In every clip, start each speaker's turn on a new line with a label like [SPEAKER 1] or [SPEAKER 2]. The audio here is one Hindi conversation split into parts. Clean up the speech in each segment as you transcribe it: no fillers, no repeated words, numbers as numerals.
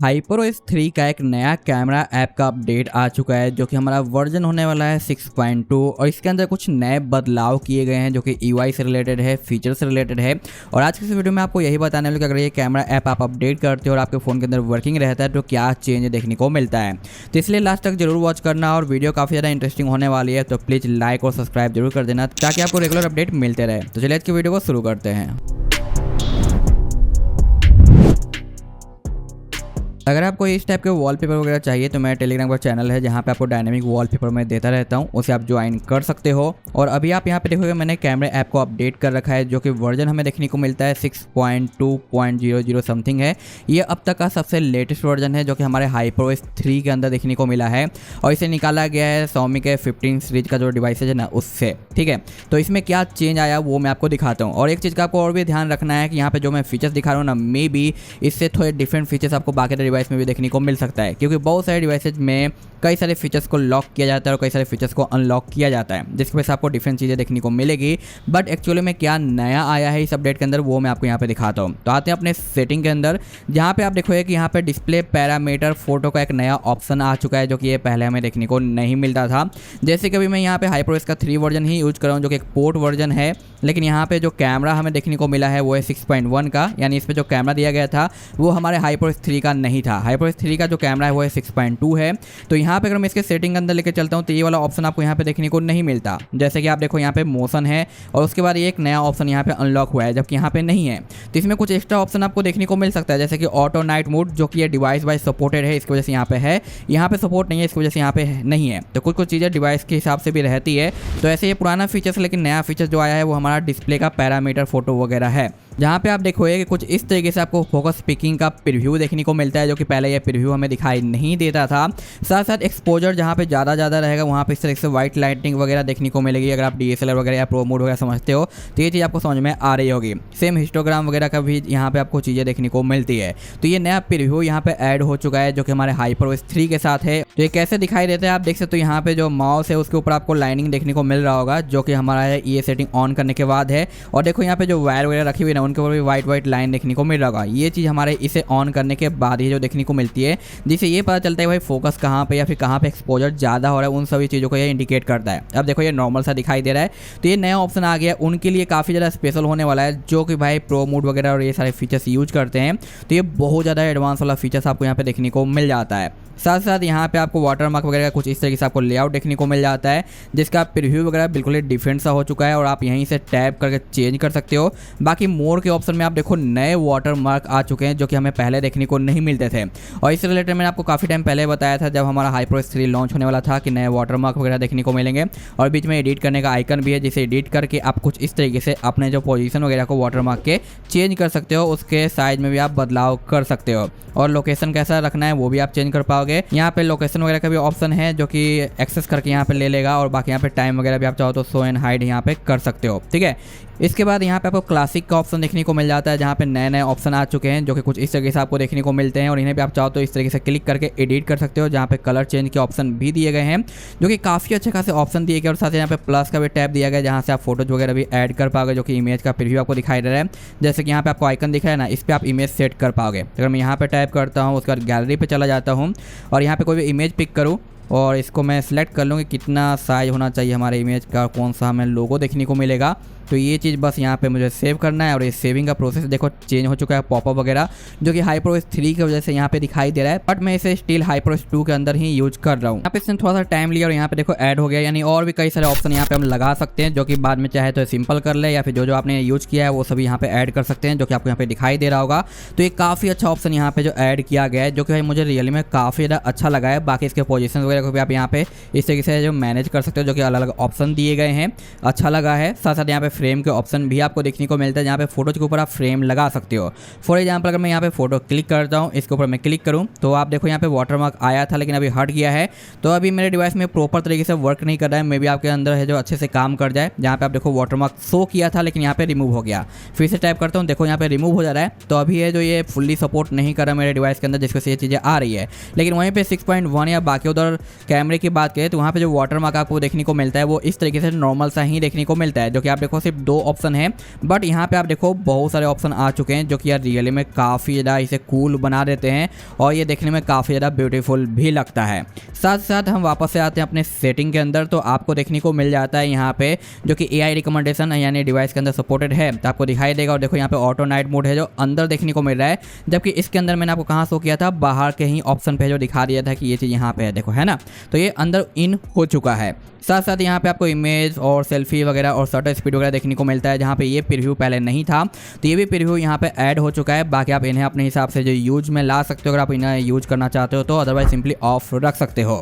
[SPEAKER 1] HyperOS 3 का एक नया कैमरा ऐप का अपडेट आ चुका है जो कि हमारा वर्जन होने वाला है 6.2 और इसके अंदर कुछ नए बदलाव किए गए हैं जो कि UI से रिलेटेड है, फीचर से रिलेटेड है। और आज की इस वीडियो में आपको यही बताने वाले कि अगर ये कैमरा ऐप आप अपडेट करते हो और आपके फ़ोन के अंदर वर्किंग रहता है तो क्या चेंज देखने को मिलता है। तो इसलिए लास्ट तक जरूर वॉच करना और वीडियो काफ़ी ज़्यादा इंटरेस्टिंग होने वाली है, तो प्लीज़ लाइक और सब्सक्राइब जरूर कर देना ताकि आपको रेगुलर अपडेट मिलते रहे। तो चलिए आज की वीडियो को शुरू करते हैं। अगर आपको इस टाइप के वॉलपेपर वगैरह चाहिए तो मेरा टेलीग्राम का चैनल है जहाँ पे आपको डायनामिक वॉलपेपर मैं देता रहता हूँ, उसे आप ज्वाइन कर सकते हो। और अभी आप यहाँ पे देखोगे मैंने कैमरा ऐप को अपडेट कर रखा है जो कि वर्जन हमें देखने को मिलता है 6.2.00 समथिंग है। ये अब तक का सबसे लेटेस्ट वर्जन है जो कि हमारे HyperOS 3 के अंदर देखने को मिला है और इसे निकाला गया है Xiaomi के 15 सीरीज का जो डिवाइसेज है ना उससे। ठीक है, तो इसमें क्या चेंज आया वो मैं आपको दिखाता हूँ। और एक चीज़ का आपको और भी ध्यान रखना है कि यहाँ पे जो मैं फीचर्स दिखा रहा हूँ ना, मे बी इससे थोड़े डिफरेंट फीचर्स आपको बाकी डिवाइस में भी देखने को मिल सकता है, क्योंकि बहुत सारे डिवाइसेज में कई सारे फीचर्स को लॉक किया जाता है और कई सारे फीचर्स को अनलॉक किया जाता है, जिसकी वजह से आपको डिफरेंट चीज़ें देखने को मिलेगी। बट एक्चुअली में क्या नया आया है इस अपडेट के अंदर वो मैं आपको यहाँ पे दिखाता हूँ। तो आते हैं अपने सेटिंग के अंदर, जहाँ पे आप देखोगे कि यहाँ पे डिस्प्ले पैरामीटर फोटो का एक नया ऑप्शन आ चुका है जो कि ये पहले हमें देखने को नहीं मिलता था। जैसे कि अभी मैं यहाँ पे HyperOS का 3 वर्जन ही यूज कर रहा हूँ जो कि एक पोर्ट वर्जन है, लेकिन यहाँ पे जो कैमरा हमें देखने को मिला है वो है 6.1 का, यानी इस पर जो कैमरा दिया गया था वो हमारे HyperOS 3 का नहीं था। HyperOS 3 का जो कैमरा है वो है 6.2 है। तो यहाँ पे अगर मैं इसके सेटिंग के अंदर लेके चलता हूँ तो ये वाला ऑप्शन आपको यहाँ पे देखने को नहीं मिलता। जैसे कि आप देखो यहाँ पे मोशन है और उसके बाद ये एक नया ऑप्शन यहाँ पे अनलॉक हुआ है जबकि यहाँ पे नहीं है। तो इसमें कुछ एक्स्ट्रा ऑप्शन आपको देखने को मिल सकता है, जैसे कि ऑटो नाइट मोड जो कि ये डिवाइस वाइज सपोर्टेड है, इसकी वजह से यहाँ पे है, यहाँ पे सपोर्ट नहीं है इसकी वजह से यहाँ पे नहीं है। तो कुछ चीज़ें डिवाइस के हिसाब से भी रहती है। तो ऐसे ये पुराना फीचर्स, लेकिन नया फीचर जो आया है वो हमारा डिस्प्ले का पैरामीटर फोटो वगैरह है, जहाँ पे आप देखोगे कि कुछ इस तरीके से आपको फोकस पिकिंग का प्रीव्यू देखने को मिलता है जो कि पहले ये प्रीव्यू हमें दिखाई नहीं देता था। साथ साथ एक्सपोजर जहाँ पे ज़्यादा रहेगा वहाँ पे इस तरीके से वाइट लाइटिंग वगैरह देखने को मिलेगी। अगर आप DSLR वगैरह या प्रो मोड वगैरह समझते हो तो ये चीज़ आपको समझ में आ रही होगी। सेम हिस्टोग्राम वगैरह का भी यहाँ पे आपको चीज़ें देखने को मिलती है। तो ये नया प्रीव्यू यहाँ पे ऐड हो चुका है जो कि हमारे HyperOS 3 के साथ है। तो ये कैसे दिखाई देता है आप देख सकते हो, यहाँ पे जो माउस है उसके ऊपर आपको लाइनिंग देखने को मिल रहा होगा जो कि हमारा ये सेटिंग ऑन करने के बाद है। और देखो यहाँ पे जो वायर वगैरह रखी हुई है ना उनके ऊपर भी वाइट लाइन देखने को मिल रहा होगा। ये चीज़ हमारे इसे ऑन करने के बाद ही जो देखने को मिलती है, जिससे ये पता चलता है भाई फोकस कहाँ पे या फिर कहाँ पे एक्सपोजर ज़्यादा हो रहा है, उन सभी चीज़ों को ये इंडिकेट करता है। अब देखो ये नॉर्मल सा दिखाई दे रहा है। तो ये नया ऑप्शन आ गया उनके लिए काफ़ी ज़्यादा स्पेशल होने वाला है जो कि भाई प्रो मोड वगैरह और ये सारे फीचर्स यूज करते हैं। तो ये बहुत ज़्यादा एडवांस वाला फीचर्स आपको यहाँ पे देखने को मिल जाता है। साथ साथ यहाँ पे आपको वाटरमार्क वगैरह का कुछ इस तरीके से आपको लेआउट देखने को मिल जाता है, जिसका प्रीव्यू वगैरह बिल्कुल ही डिफरेंट सा हो चुका है और आप यहीं से टैप करके चेंज कर सकते हो। बाकी मोर के ऑप्शन में आप देखो नए वाटरमार्क आ चुके हैं जो कि हमें पहले देखने को नहीं मिलते थे। और इससे रिलेटेड मैंने आपको काफ़ी टाइम पहले बताया था जब हमारा HyperOS 3 लॉन्च होने वाला था कि नए वाटरमार्क वगैरह देखने को मिलेंगे। और बीच में एडिट करने का आइकन भी है, जिसे एडिट करके आप कुछ इस तरीके से अपने जो पोजीशन वगैरह को वाटरमार्क के चेंज कर सकते हो, उसके साइज में भी आप बदलाव कर सकते हो। और लोकेशन कैसा रखना है वो भी आप चेंज कर पाओगे। यहाँ पे लोकेशन वगैरह का भी ऑप्शन है जो कि एक्सेस करके यहाँ पे ले लेगा। और बाकी यहाँ पे टाइम वगैरह भी आप चाहो तो शो एंड हाइड यहाँ पे कर सकते हो। ठीक है, इसके बाद यहाँ पे आपको क्लासिक का ऑप्शन देखने को मिल जाता है जहाँ पे नए ऑप्शन आ चुके हैं जो कि कुछ इस तरीके से आपको देखने को मिलते हैं। और इन्हें भी आप चाहो तो इस तरीके से क्लिक करके एडिट कर सकते हो, जहाँ पे कलर चेंज के ऑप्शन भी दिए गए हैं जो कि काफ़ी अच्छे खासे ऑप्शन दिए गए। और साथ ही यहाँ पे प्लस का भी टैब दिया गया जहाँ से आप फोटोज वगैरह भी ऐड कर पाओगे, जो कि इमेज का प्रीव्यू आपको दिखाई दे रहा है। जैसे कि यहाँ पे आपको आइकन दिख रहा है ना, इस पर आप इमेज सेट कर पाओगे। अगर मैं यहाँ पे टाइप करता हूँ उसके बाद गैलरी पे चला जाता हूँ और यहाँ पे कोई भी इमेज पिक करूँ और इसको मैं सिलेक्ट कर लूँ कि कितना साइज होना चाहिए हमारे इमेज का, कौन सा हमें लोगो देखने को मिलेगा। तो ये चीज़ बस यहाँ पे मुझे सेव करना है। और ये सेविंग का प्रोसेस देखो चेंज हो चुका है, पॉपअप वगैरह जो कि HyperOS 3 की वजह से यहाँ पे दिखाई दे रहा है। बट मैं इसे स्टिल HyperOS 2 के अंदर ही यूज कर रहा हूँ। यहाँ पे इसने थोड़ा सा टाइम लिया और यहाँ पे देखो ऐड हो गया, यानी और भी कई सारे ऑप्शन यहाँ पे हम लगा सकते हैं जो कि बाद में चाहे तो सिंपल कर ले या फिर जो आपने यूज किया है वो सभी यहाँ पे ऐड कर सकते हैं, जो कि आपको यहाँ पे दिखाई दे रहा होगा। तो ये काफ़ी अच्छा ऑप्शन यहाँ पे जो ऐड किया गया है जो कि भाई मुझे रियली में काफ़ी ज़्यादा अच्छा लगा है। बाकी इसके पोजीशन वगैरह को भी आप यहाँ पे इस तरीके से जो मैनेज कर सकते हो, जो कि अलग अलग ऑप्शन दिए गए हैं, अच्छा लगा है। साथ साथ यहाँ पे फ्रेम के ऑप्शन भी आपको देखने को मिलता है जहाँ पे फोटोज के ऊपर आप फ्रेम लगा सकते हो। फॉर एग्जांपल अगर मैं यहाँ पे फोटो क्लिक करता हूँ, इसके ऊपर मैं क्लिक करूँ तो आप देखो यहाँ पे वाटरमार्क आया था लेकिन अभी हट गया है। तो अभी मेरे डिवाइस में प्रॉपर तरीके से वर्क नहीं कर रहा है, मे बी आपके अंदर है जो अच्छे से काम कर जाए। जहाँ पे आप देखो वाटरमार्क शो किया था लेकिन यहाँ पे रिमूव हो गया। फिर से टाइप करता हूँ, देखो यहाँ पे रिमूव हो जा रहा है। तो अभी है जो ये फुल्ली सपोर्ट नहीं कर रहा मेरे डिवाइस के अंदर, जिसकी वजह से ये चीज़ें आ रही है। लेकिन वहीं पे 6.1 या बाकी उधर कैमरे की बात करें तो वहाँ पे जो वाटरमार्क आपको देखने को मिलता है वो इस तरीके से नॉर्मल सा ही देखने को मिलता है, जो कि आप देखो सिर्फ 2 ऑप्शन है, बट यहाँ पे आप देखो बहुत सारे ऑप्शन आ चुके हैं जो कि यार रियली में काफ़ी ज़्यादा इसे कूल बना देते हैं और ये देखने में काफ़ी ज़्यादा ब्यूटीफुल भी लगता है। साथ साथ हम वापस से आते हैं अपने सेटिंग के अंदर, तो आपको देखने को मिल जाता है यहाँ पे जो कि AI रिकमेंडेशन यानी डिवाइस के अंदर सपोर्टेड है, तो आपको दिखाई देगा। और देखो यहाँ पे ऑटो नाइट मोड है जो अंदर देखने को मिल रहा है, जबकि इसके अंदर मैंने आपको कहाँ शो किया था, बाहर के ही ऑप्शन पे जो दिखा दिया था कि ये चीज़ यहाँ पे है, देखो है ना। तो ये अंदर इन हो चुका है। साथ साथ यहाँ पे आपको इमेज और सेल्फी वगैरह और शटर स्पीड वगैरह देखने को मिलता है, जहाँ पे ये प्रीव्यू पहले नहीं था, तो ये भी प्रीव्यू यहाँ पे ऐड हो चुका है। बाकी आप इन्हें अपने हिसाब से जो यूज में ला सकते हो अगर आप इन्हें यूज करना चाहते हो तो, अदरवाइज सिंपली ऑफ रख सकते हो।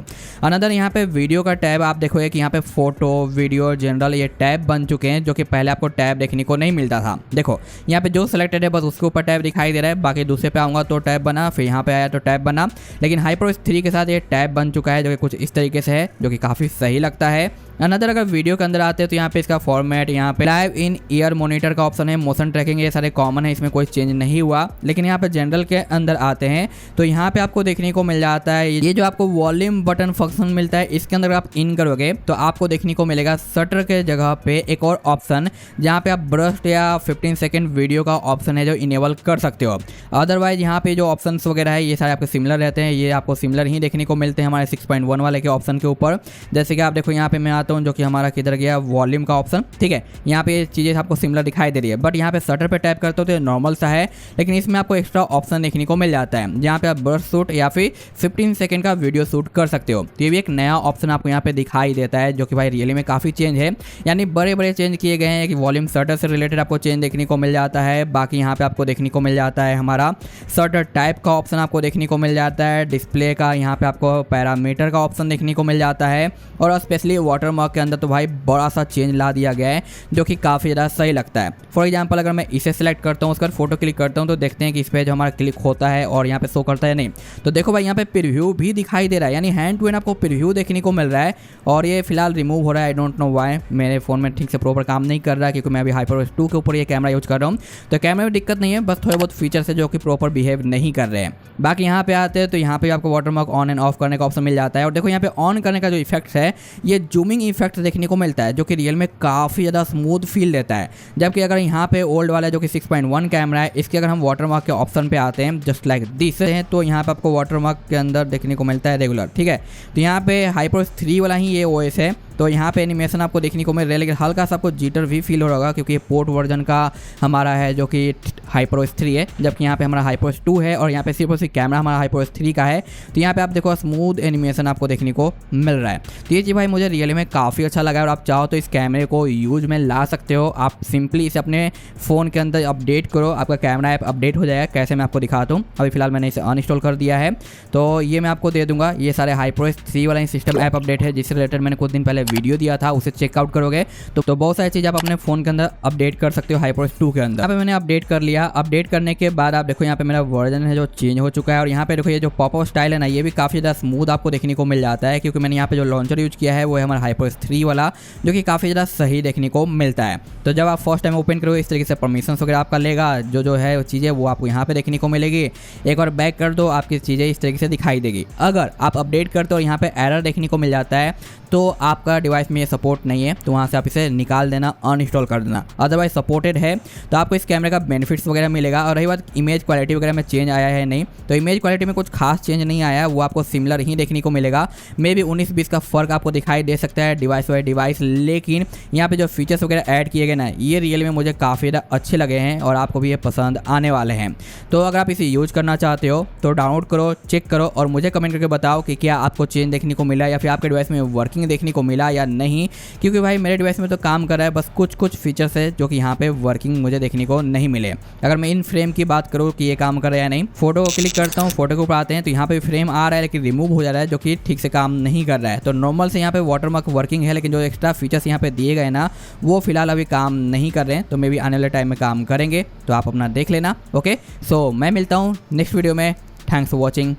[SPEAKER 1] अनदर यहाँ पे वीडियो का टैब आप देखोगे कि यहाँ पे फोटो वीडियो जनरल ये टैब बन चुके हैं, जो कि पहले आपको टैब देखने को नहीं मिलता था। देखो यहाँ पे जो सिलेक्टेड है बस उसके ऊपर टैब दिखाई दे रहा है, बाकी दूसरे पे आऊँगा तो टैब बना, फिर यहाँ पे आया तो टैब बना। लेकिन HyperOS 3 के साथ ये टैब बन चुका है जो कि कुछ इस तरीके से है, जो कि काफ़ी सही लगता है। अनदर अगर वीडियो के अंदर आते हैं तो यहाँ पे इसका फॉर्मेट, यहाँ पे लाइव इन ईयर मॉनिटर का ऑप्शन है, मोशन ट्रैकिंग, ये सारे कॉमन है, इसमें कोई चेंज नहीं हुआ। लेकिन यहाँ पे जनरल के अंदर आते हैं तो यहाँ पे आपको देखने को मिल जाता है ये जो आपको वॉल्यूम बटन फंक्शन मिलता है, इसके अंदर आप इन करोगे तो आपको देखने को मिलेगा शटर के जगह पे एक और ऑप्शन, जहाँ पे आप ब्रस्ट या 15 सेकेंड वीडियो का ऑप्शन है जो इनेबल कर सकते हो। अदरवाइज यहाँ पे जो ऑप्शन वगैरह है ये सारे आपके सिमिलर रहते हैं, ये आपको सिमिलर ही देखने को मिलते हैं हमारे 6.1 वाले के ऑप्शन के ऊपर। जैसे कि आप देखो यहाँ पे मैं आता हूँ जो कि हमारा किधर गया, वॉल्यूम का ऑप्शन, ठीक है। यहाँ पे ये चीज़ें आपको सिमिलर दिखाई दे रही है, बट यहाँ पे शटर पे टैप करते हो तो नॉर्मल सा है, लेकिन इसमें आपको एक्स्ट्रा ऑप्शन देखने को मिल जाता है जहाँ पे आप ब्रश शूट या फिर 15 सेकंड का वीडियो शूट कर सकते हो। तो ये भी एक नया ऑप्शन आपको यहाँ पे दिखाई देता है, जो कि भाई रियली में काफ़ी चेंज है, यानी बड़े बड़े चेंज किए गए हैं कि वॉल्यूम शटर से रिलेटेड आपको चेंज देखने को मिल जाता है। बाकी यहाँ पे आपको देखने को मिल जाता है हमारा शटर टाइप का ऑप्शन आपको देखने को मिल जाता है, डिस्प्ले का यहाँ पे आपको पैरामीटर का ऑप्शन देखने को मिल जाता है, और स्पेशली वाटरमार्क के अंदर तो भाई बड़ा सा चेंज ला दिया गया है जो कि काफ़ी ज़्यादा सही लगता है। फॉर एग्जांपल अगर मैं इसे सिलेक्ट करता हूँ, उसका फोटो क्लिक करता हूँ तो देखते हैं कि इस पर जो हमारा क्लिक होता है और यहाँ पे शो करता है नहीं। तो देखो भाई यहाँ पे प्रीव्यू भी दिखाई दे रहा है, यानी हैंड टू हैंड आपको प्रीव्यू देखने को मिल रहा है, और ये फिलहाल रिमूव हो रहा है। आई डोंट नो व्हाई, मेरे फोन में ठीक से प्रॉपर काम नहीं कर रहा है, क्योंकि मैं अभी HyperOS 2 के ऊपर ये कैमरा यूज कर रहा हूँ। तो कैमरे में दिक्कत नहीं है, बस थोड़े बहुत फीचर्स है जो कि प्रॉपर बिहेव नहीं कर रहे हैं। बाकी यहाँ पे आते हैं तो यहाँ पे आपको वाटरमार्क ऑन एंड ऑफ करने का ऑप्शन मिल जाता है, और देखो यहाँ पे ऑन करने का जो इफेक्ट है ये जूमिंग इफेक्ट देखने को मिलता है, जो कि रियल में काफ़ी ज़्यादा स्मूथ फील देता है। जबकि अगर यहाँ पे ओल्ड वाला जो कि 6.1 कैमरा है, इसके अगर हम वाटरमार्क के ऑप्शन पे आते हैं जस्ट लाइक दिस है, तो यहाँ पे आपको वाटरमार्क के अंदर देखने को मिलता है रेगुलर, ठीक है। तो यहाँ पे HyperOS 3 वाला ही ये OS है, तो यहाँ पे एनिमेशन आपको देखने को मिल रहा है, लेकिन हल्का सा आपको जीटर भी फील हो रहा होगा, क्योंकि ये पोर्ट वर्जन का हमारा है जो कि HyperOS 3 है, जबकि यहाँ पे हमारा HyperOS 2 है, और यहाँ पे सिर्फ और सिर्फ कैमरा हमारा HyperOS 3 का है। तो यहाँ पे आप देखो स्मूथ एनिमेशन आपको देखने को मिल रहा है। तो ये चीज़ भाई मुझे रियली में काफ़ी अच्छा लगा, और आप चाहो तो इस कैमरे को यूज में ला सकते हो। आप सिंपली इसे अपने फ़ोन के अंदर अपडेट करो, आपका कैमरा ऐप अपडेट हो जाएगा। कैसे मैं आपको दिखाता हूँ, अभी फिलहाल मैंने इसे अनइंस्टॉल कर दिया है, तो ये मैं आपको दे दूंगा। ये सारे HyperOS 3 वाला सिस्टम ऐप अपडेट है, जिससे रिलेटेड मैंने कुछ दिन पहले वीडियो दिया था, उसे चेकआउट करोगे तो बहुत सारी चीज़ आप अपने फ़ोन के अंदर अपडेट कर सकते हो HyperOS 2 के अंदर। यहाँ पे मैंने अपडेट कर लिया। अपडेट करने के बाद आप देखो यहाँ पे मेरा वर्जन है जो चेंज हो चुका है, और यहाँ पे देखो ये जो पॉपअप स्टाइल है ना, ये भी काफ़ी ज़्यादा स्मूथ आपको देखने को मिल जाता है, क्योंकि मैंने यहाँ पे जो लॉन्चर यूज किया है वो है हमारा HyperOS 3 वाला, जो कि काफ़ी ज़्यादा सही देखने को मिलता है। तो जब आप फर्स्ट टाइम ओपन करोगे इस तरीके से परमिशन वगैरह आपका लेगा, जो है वो चीज़ें वो आपको यहाँ पे देखने को मिलेगी। एक बार बैक कर दो, आपकी चीज़ें इस तरीके से दिखाई देगी। अगर आप अपडेट करते हो और यहाँ पे एरर देखने को मिल जाता है, तो आपका डिवाइस में ये सपोर्ट नहीं है, तो वहाँ से आप इसे निकाल देना, अनइंस्टॉल कर देना। अदरवाइज सपोर्टेड है तो आपको इस कैमरे का बेनिफिट्स वगैरह मिलेगा। और रही बात इमेज क्वालिटी वगैरह में चेंज आया है नहीं, तो इमेज क्वालिटी में कुछ खास चेंज नहीं आया, वो आपको सिमिलर ही देखने को मिलेगा। मे बी 19-20 का फर्क आपको दिखाई दे सकता है डिवाइस वाइज डिवाइस, लेकिन यहाँ पे जो फीचर्स वगैरह ऐड किए गए ना, ये रियल में मुझे काफ़ी ज़्यादा अच्छे लगे हैं, और आपको भी ये पसंद आने वाले हैं। तो अगर आप इसे यूज करना चाहते हो तो डाउनलोड करो, चेक करो, और मुझे कमेंट करके बताओ कि क्या आपको चेंज देखने को मिला, या फिर आपके डिवाइस में वर्किंग देखने को मिला या नहीं। क्योंकि भाई मेरे डिवाइस में तो काम कर रहा है, बस कुछ कुछ फीचर्स है जो कि यहाँ पे वर्किंग मुझे देखने को नहीं मिले। अगर मैं इन फ्रेम की बात करूँ कि ये काम कर रहा है या नहीं, फोटो को क्लिक करता हूँ, फोटो के ऊपर आते हैं तो यहाँ पे फ्रेम आ रहा है, लेकिन रिमूव हो जा रहा है, जो कि ठीक से काम नहीं कर रहा है। तो नॉर्मल से यहाँ पे वाटरमार्क वर्किंग है, लेकिन जो एक्स्ट्रा फीचर्स यहाँ पे दिए गए ना, वो फिलहाल अभी काम नहीं कर रहे हैं, तो मे बी आने वाले टाइम में काम करेंगे, तो आप अपना देख लेना। ओके, सो मैं मिलता हूँ नेक्स्ट वीडियो में। Thanks for watching,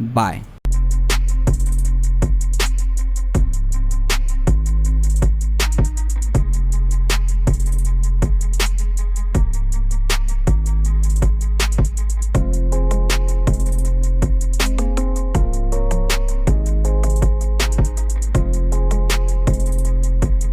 [SPEAKER 1] bye.